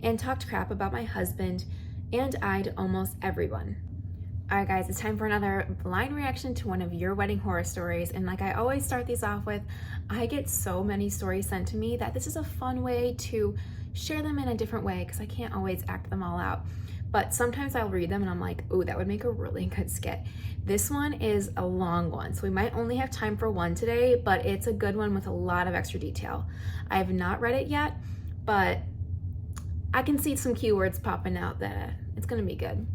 and talked crap about my husband and I to almost everyone. Alright guys, it's time for another blind reaction to one of your wedding horror stories. And like I always start these off with, I get so many stories sent to me that this is a fun way to share them in a different way because I can't always act them all out. But sometimes I'll read them and I'm like, ooh, that would make a really good skit. This one is a long one, so we might only have time for one today, but it's a good one with a lot of extra detail. I have not read it yet, but I can see some keywords popping out that it's gonna be good.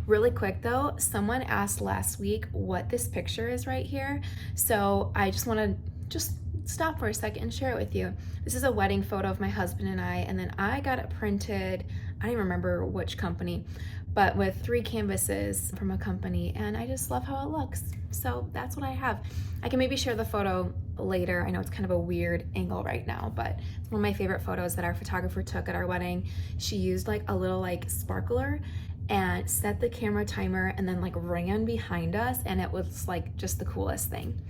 Really quick though, someone asked last week what this picture is right here. So I just wanna stop for a second and share it with you. This is a wedding photo of my husband and I, and then I got it printed, I don't even remember which company, but with 3 canvases from a company, and I just love how it looks. So that's what I have. I can maybe share the photo later. I know it's kind of a weird angle right now, but it's one of my favorite photos that our photographer took at our wedding. She used like a little like sparkler and set the camera timer and then like ran behind us, and it was like just the coolest thing.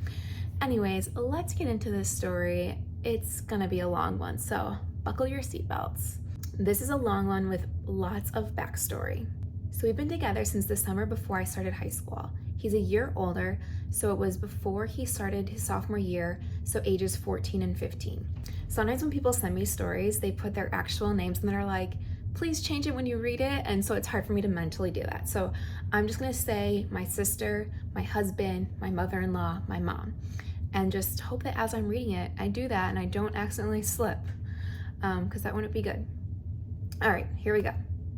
Anyways, let's get into this story. It's gonna be a long one, so buckle your seatbelts. This is a long one with lots of backstory. So we've been together since the summer before I started high school. He's a year older, so it was before he started his sophomore year, so ages 14 and 15. Sometimes when people send me stories, they put their actual names and they're like, please change it when you read it, and so it's hard for me to mentally do that. So I'm just gonna say my sister, my husband, my mother-in-law, my mom, and just hope that as I'm reading it, I do that and I don't accidentally slip, because that wouldn't be good. All right, here we go.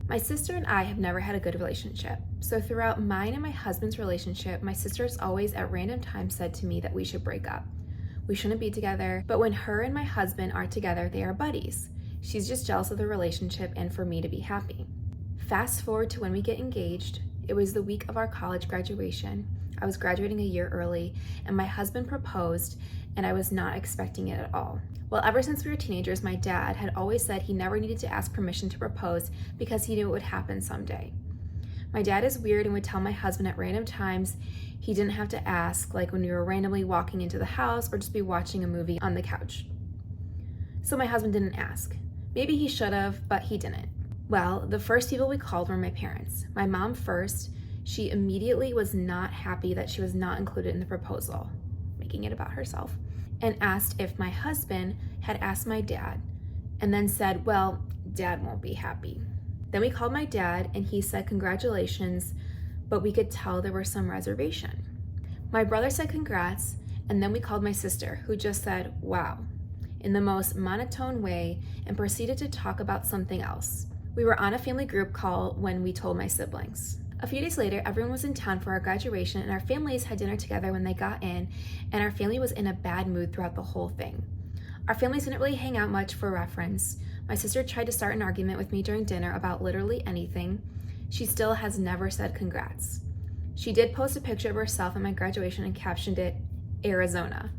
My sister and I have never had a good relationship. So throughout mine and my husband's relationship, my sister has always at random times said to me that we should break up. We shouldn't be together, but when her and my husband are together, they are buddies. She's just jealous of the relationship and for me to be happy. Fast forward to when we get engaged. It was the week of our college graduation. I was graduating a year early, and my husband proposed, and I was not expecting it at all. Well, ever since we were teenagers, my dad had always said he never needed to ask permission to propose because he knew it would happen someday. My dad is weird and would tell my husband at random times he didn't have to ask, like when we were randomly walking into the house or just be watching a movie on the couch. So my husband didn't ask. Maybe he should have, but he didn't. Well, the first people we called were my parents. My mom first. She immediately was not happy that she was not included in the proposal, making it about herself, and asked if my husband had asked my dad, and then said, well, dad won't be happy. Then we called my dad and he said congratulations, but we could tell there was some reservation. My brother said congrats, and then we called my sister, who just said, wow, in the most monotone way, and proceeded to talk about something else. We were on a family group call when we told my siblings. A few days later, everyone was in town for our graduation, and our families had dinner together when they got in, and our family was in a bad mood throughout the whole thing. Our families didn't really hang out much for reference. My sister tried to start an argument with me during dinner about literally anything. She still has never said congrats. She did post a picture of herself at my graduation and captioned it, Arizona.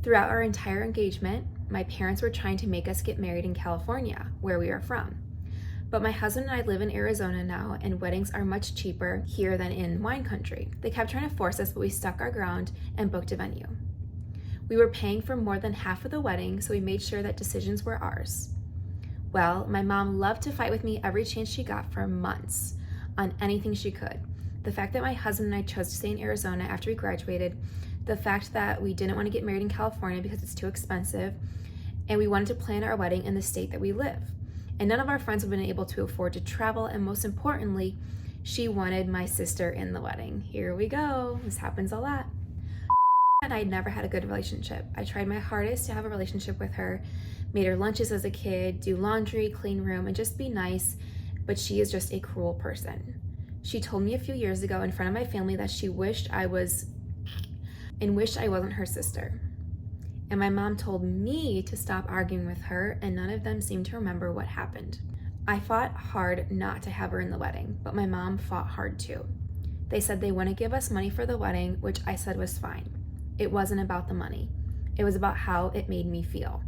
Throughout our entire engagement, my parents were trying to make us get married in California, where we are from. But my husband and I live in Arizona now, and weddings are much cheaper here than in wine country. They kept trying to force us, but we stuck our ground and booked a venue. We were paying for more than half of the wedding, so we made sure that decisions were ours. Well, my mom loved to fight with me every chance she got for months on anything she could. The fact that my husband and I chose to stay in Arizona after we graduated, the fact that we didn't want to get married in California because it's too expensive, and we wanted to plan our wedding in the state that we live. And none of our friends have been able to afford to travel, and most importantly, she wanted my sister in the wedding. Here we go, this happens a lot. And I never had a good relationship. I tried my hardest to have a relationship with her, made her lunches as a kid, do laundry, clean room, and just be nice, but she is just a cruel person. She told me a few years ago in front of my family that she wished I wasn't her sister. And my mom told me to stop arguing with her, and none of them seemed to remember what happened. I fought hard not to have her in the wedding, but my mom fought hard too. They said they wouldn't give us money for the wedding, which I said was fine. It wasn't about the money. It was about how it made me feel.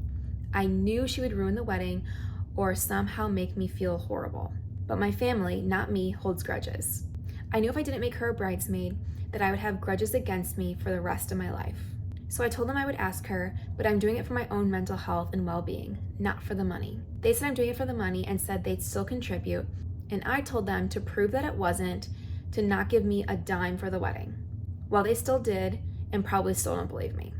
I knew she would ruin the wedding or somehow make me feel horrible. But my family, not me, holds grudges. I knew if I didn't make her a bridesmaid, that I would have grudges against me for the rest of my life. So I told them I would ask her, but I'm doing it for my own mental health and well-being, not for the money. They said I'm doing it for the money and said they'd still contribute, and I told them to prove that it wasn't, to not give me a dime for the wedding. Well, they still did, and probably still don't believe me.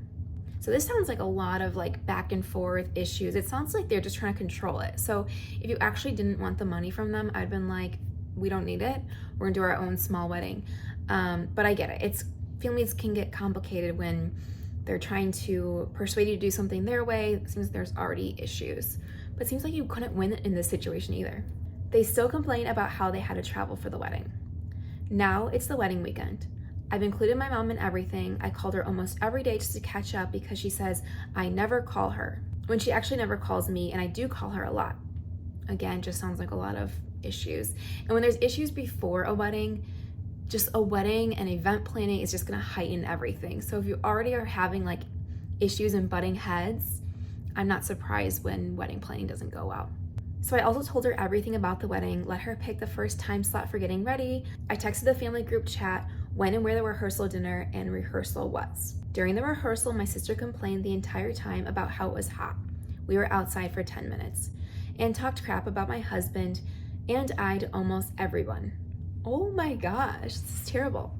So this sounds like a lot of like back and forth issues. It sounds like they're just trying to control it. So if you actually didn't want the money from them, I'd been like, we don't need it. We're gonna do our own small wedding. But I get it. Families can get complicated when they're trying to persuade you to do something their way. It seems there's already issues. But it seems like you couldn't win in this situation either. They still complain about how they had to travel for the wedding. Now it's the wedding weekend. I've included my mom in everything. I called her almost every day just to catch up because she says I never call her, when she actually never calls me, and I do call her a lot. Again, just sounds like a lot of issues. And when there's issues before a wedding, just a wedding and event planning is just gonna heighten everything. So if you already are having like issues and butting heads, I'm not surprised when wedding planning doesn't go well. So I also told her everything about the wedding, let her pick the first time slot for getting ready. I texted the family group chat when and where the rehearsal dinner and rehearsal was. During the rehearsal, my sister complained the entire time about how it was hot. We were outside for 10 minutes and talked crap about my husband and I to almost everyone. Oh my gosh, this is terrible.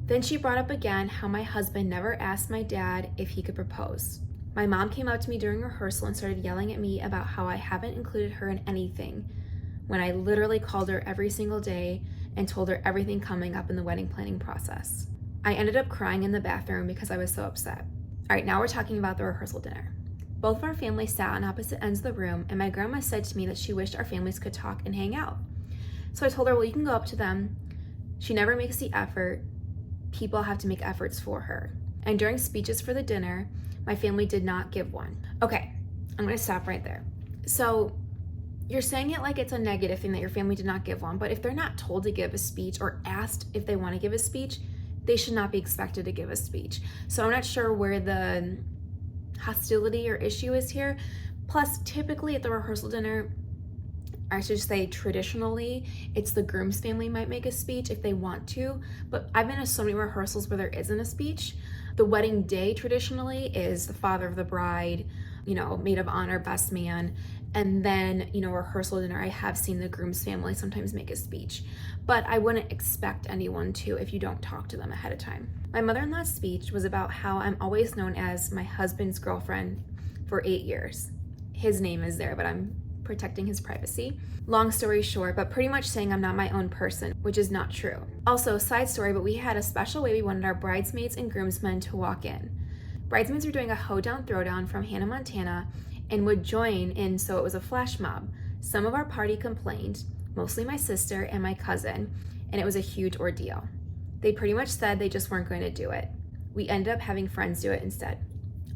Then she brought up again how my husband never asked my dad if he could propose. My mom came out to me during rehearsal and started yelling at me about how I haven't included her in anything, when I literally called her every single day and told her everything coming up in the wedding planning process. I ended up crying in the bathroom because I was so upset. All right, now we're talking about the rehearsal dinner. Both of our families sat on opposite ends of the room, and my grandma said to me that she wished our families could talk and hang out. So I told her, well, you can go up to them. She never makes the effort. People have to make efforts for her. And during speeches for the dinner, my family did not give one. Okay, I'm gonna stop right there. So you're saying it like it's a negative thing that your family did not give one, but if they're not told to give a speech or asked if they want to give a speech, they should not be expected to give a speech. So I'm not sure where the hostility or issue is here. Plus, typically at the rehearsal dinner, I should say traditionally, it's the groom's family might make a speech if they want to, but I've been to so many rehearsals where there isn't a speech. The wedding day traditionally is the father of the bride, maid of honor, best man, and then, rehearsal dinner, I have seen the groom's family sometimes make a speech, but I wouldn't expect anyone to if you don't talk to them ahead of time. My mother-in-law's speech was about how I'm always known as my husband's girlfriend for 8 years. His name is there, but I'm protecting his privacy. Long story short, but pretty much saying I'm not my own person, which is not true. Also, side story, but we had a special way we wanted our bridesmaids and groomsmen to walk in. Bridesmaids were doing a hoedown throwdown from Hannah, Montana, and would join in, so it was a flash mob. Some of our party complained, mostly my sister and my cousin, and it was a huge ordeal. They pretty much said they just weren't going to do it. We ended up having friends do it instead.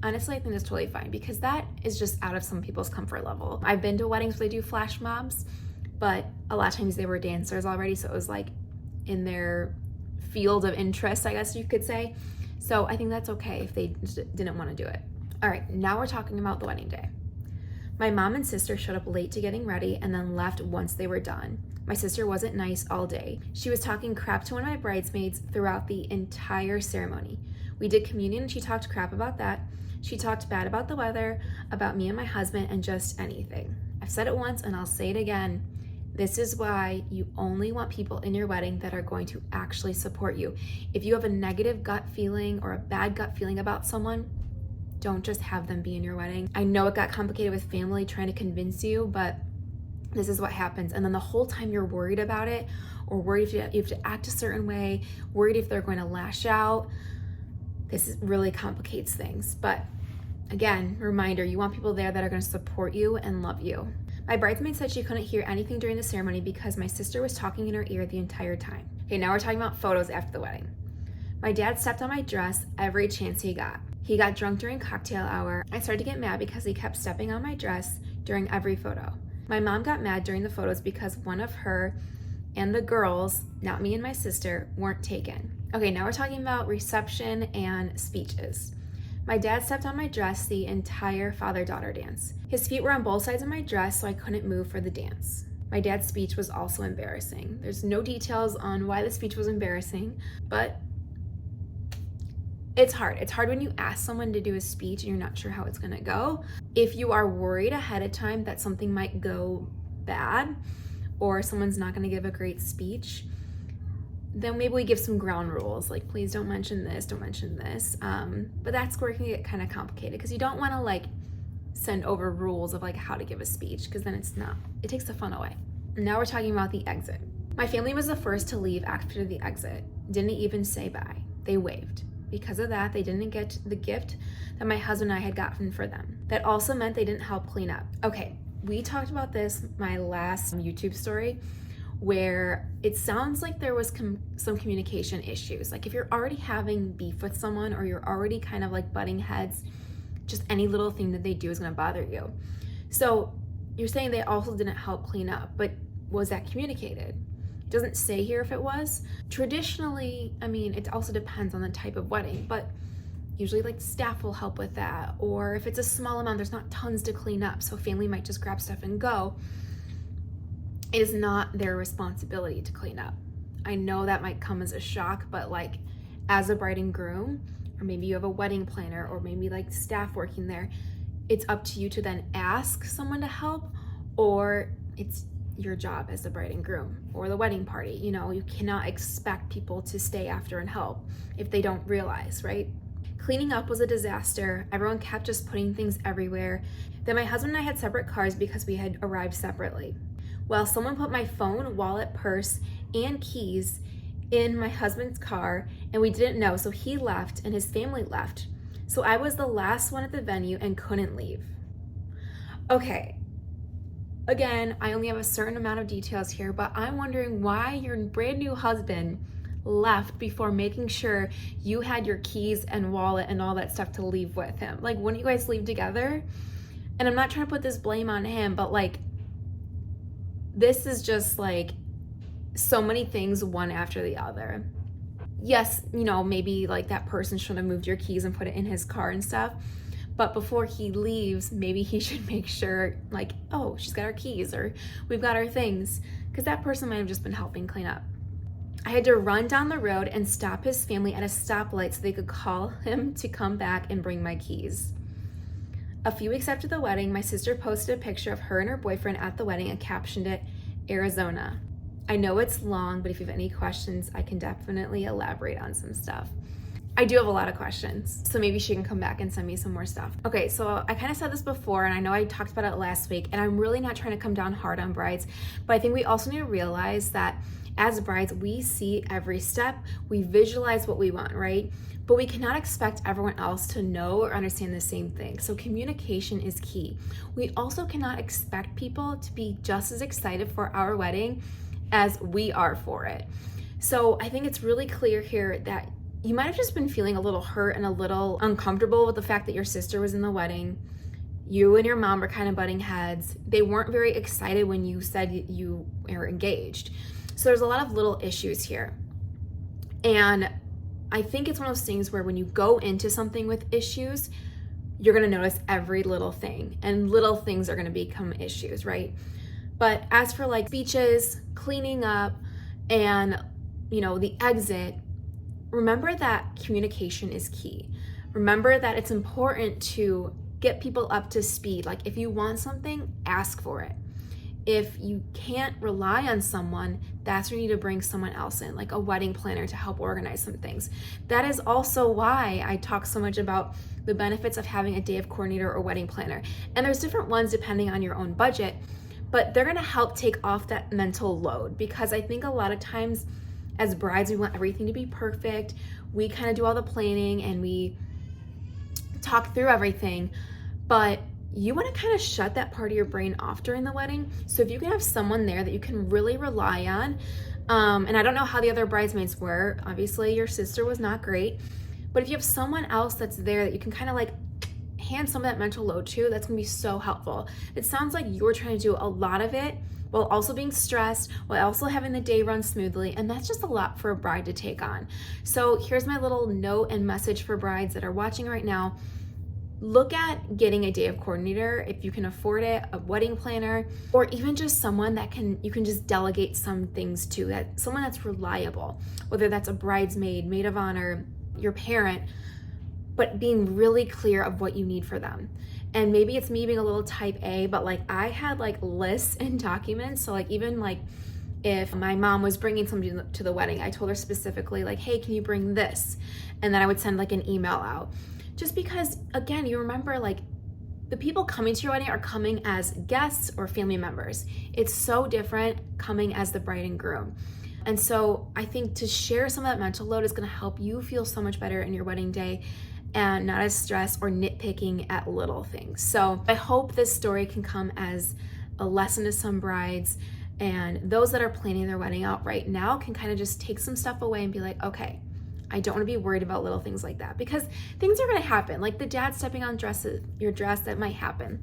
Honestly, I think that's totally fine because that is just out of some people's comfort level. I've been to weddings where they do flash mobs, but a lot of times they were dancers already, so it was like in their field of interest, I guess you could say. So I think that's okay if they didn't want to do it. All right, now we're talking about the wedding day. My mom and sister showed up late to getting ready and then left once they were done. My sister wasn't nice all day. She was talking crap to one of my bridesmaids throughout the entire ceremony. We did communion and she talked crap about that. She talked bad about the weather, about me and my husband, and just anything. I've said it once and I'll say it again. This is why you only want people in your wedding that are going to actually support you. If you have a negative gut feeling or a bad gut feeling about someone, don't just have them be in your wedding. I know it got complicated with family trying to convince you, but this is what happens. And then the whole time you're worried about it, or worried if you have to act a certain way, worried if they're going to lash out. This really complicates things. But again, reminder, you want people there that are going to support you and love you. My bridesmaid said she couldn't hear anything during the ceremony because my sister was talking in her ear the entire time. Okay, now we're talking about photos after the wedding. My dad stepped on my dress every chance he got. He got drunk during cocktail hour. I started to get mad because he kept stepping on my dress during every photo. My mom got mad during the photos because one of her and the girls, not me and my sister, weren't taken. Okay, now we're talking about reception and speeches. My dad stepped on my dress the entire father-daughter dance. His feet were on both sides of my dress, so I couldn't move for the dance. My dad's speech was also embarrassing. There's no details on why the speech was embarrassing, but It's hard. It's hard when you ask someone to do a speech and you're not sure how it's gonna go. If you are worried ahead of time that something might go bad or someone's not gonna give a great speech, then maybe we give some ground rules, like please don't mention this, don't mention this. But that's where it can get kind of complicated because you don't wanna like send over rules of like how to give a speech because then it takes the fun away. Now we're talking about the exit. My family was the first to leave after the exit. Didn't even say bye. They waved. Because of that, they didn't get the gift that my husband and I had gotten for them. That also meant they didn't help clean up. Okay, we talked about this my last YouTube story where it sounds like there was some communication issues. Like if you're already having beef with someone or you're already kind of like butting heads, just any little thing that they do is gonna bother you. So you're saying they also didn't help clean up, but was that communicated? It doesn't say here if it was. Traditionally, I mean, it also depends on the type of wedding, but usually like staff will help with that. Or if it's a small amount, there's not tons to clean up, so family might just grab stuff and go. It is not their responsibility to clean up. I know that might come as a shock, but like as a bride and groom, or maybe you have a wedding planner or maybe like staff working there, it's up to you to then ask someone to help, or it's your job as the bride and groom or the wedding party. You know, you cannot expect people to stay after and help if they don't realize, right? Cleaning up was a disaster. Everyone kept just putting things everywhere. Then my husband and I had separate cars because we had arrived separately. Well, someone put my phone, wallet, purse, and keys in my husband's car and we didn't know, so he left and his family left. So I was the last one at the venue and couldn't leave. Okay, again, I only have a certain amount of details here, but I'm wondering why your brand new husband left before making sure you had your keys and wallet and all that stuff to leave with him. Like, wouldn't you guys leave together? And I'm not trying to put this blame on him, but like, this is just like so many things one after the other. Yes, you know, maybe like that person should have moved your keys and put it in his car and stuff. But before he leaves, maybe he should make sure like, oh, she's got our keys or we've got our things, because that person might have just been helping clean up. I had to run down the road and stop his family at a stoplight so they could call him to come back and bring my keys. A few weeks after the wedding, my sister posted a picture of her and her boyfriend at the wedding and captioned it, Arizona. I know it's long, but if you have any questions, I can definitely elaborate on some stuff. I do have a lot of questions, so maybe she can come back and send me some more stuff. Okay, so I kind of said this before, and I know I talked about it last week, and I'm really not trying to come down hard on brides, but I think we also need to realize that as brides, we see every step, we visualize what we want, right? But we cannot expect everyone else to know or understand the same thing. So communication is key. We also cannot expect people to be just as excited for our wedding as we are for it. So I think it's really clear here that you might have just been feeling a little hurt and a little uncomfortable with the fact that your sister was in the wedding. You and your mom were kind of butting heads. They weren't very excited when you said you were engaged. So there's a lot of little issues here. And I think it's one of those things where when you go into something with issues, you're gonna notice every little thing, and little things are gonna become issues, right? But as for like speeches, cleaning up, and you know, the exit, remember that communication is key. Remember that it's important to get people up to speed. Like if you want something, ask for it. If you can't rely on someone, that's where you need to bring someone else in, like a wedding planner to help organize some things. That is also why I talk so much about the benefits of having a day of coordinator or wedding planner. And there's different ones depending on your own budget, but they're gonna help take off that mental load, because I think a lot of times as brides, we want everything to be perfect. We kind of do all the planning and we talk through everything, but you want to kind of shut that part of your brain off during the wedding. So if you can have someone there that you can really rely on, and I don't know how the other bridesmaids were, obviously your sister was not great, but if you have someone else that's there that you can kind of like hand some of that mental load to, that's gonna be so helpful. It sounds like you're trying to do a lot of it while also being stressed, while also having the day run smoothly, and that's just a lot for a bride to take on. So here's my little note and message for brides that are watching right now. Look at getting a day of coordinator if you can afford it, a wedding planner, or even just someone that you can just delegate some things to, that someone that's reliable, whether that's a bridesmaid, maid of honor, your parent. but being really clear of what you need for them. And maybe it's me being a little type A, but like I had like lists and documents. So like even like if my mom was bringing somebody to the wedding, I told her specifically like, hey, can you bring this? And then I would send like an email out. Just because, again, you remember like the people coming to your wedding are coming as guests or family members. It's so different coming as the bride and groom. And so I think to share some of that mental load is gonna help you feel so much better in your wedding day and not as stressed or nitpicking at little things. So I hope this story can come as a lesson to some brides, and those that are planning their wedding out right now can kind of just take some stuff away and be like, okay, I don't want to be worried about little things like that, because things are going to happen. Like the dad stepping on your dress, that might happen.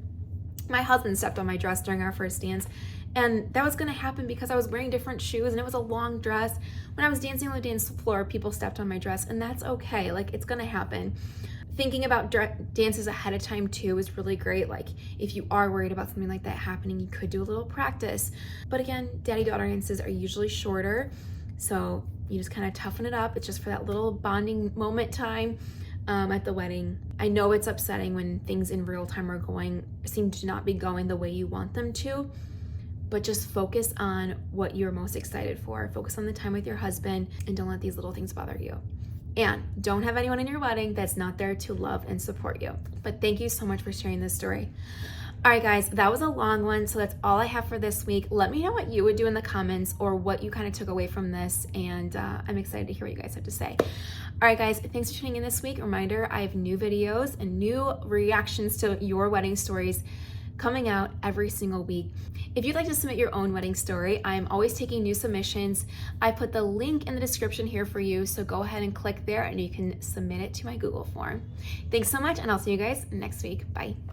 My husband stepped on my dress during our first dance, and that was going to happen because I was wearing different shoes and it was a long dress. When I was dancing on the dance floor, people stepped on my dress, and that's okay. Like it's going to happen. Thinking about dances ahead of time too is really great. Like if you are worried about something like that happening, you could do a little practice. But again, daddy-daughter dances are usually shorter, so you just kind of toughen it up. It's just for that little bonding moment time at the wedding. I know it's upsetting when things in real time seem to not be going the way you want them to, but just focus on what you're most excited for. Focus on the time with your husband, and don't let these little things bother you. And don't have anyone in your wedding that's not there to love and support you. But thank you so much for sharing this story. All right, guys, that was a long one, so that's all I have for this week. Let me know what you would do in the comments or what you kind of took away from this, and I'm excited to hear what you guys have to say. All right, guys, thanks for tuning in this week. Reminder, I have new videos and new reactions to your wedding stories coming out every single week. If you'd like to submit your own wedding story, I'm always taking new submissions. I put the link in the description here for you, so go ahead and click there and you can submit it to my Google form. Thanks so much, and I'll see you guys next week. Bye.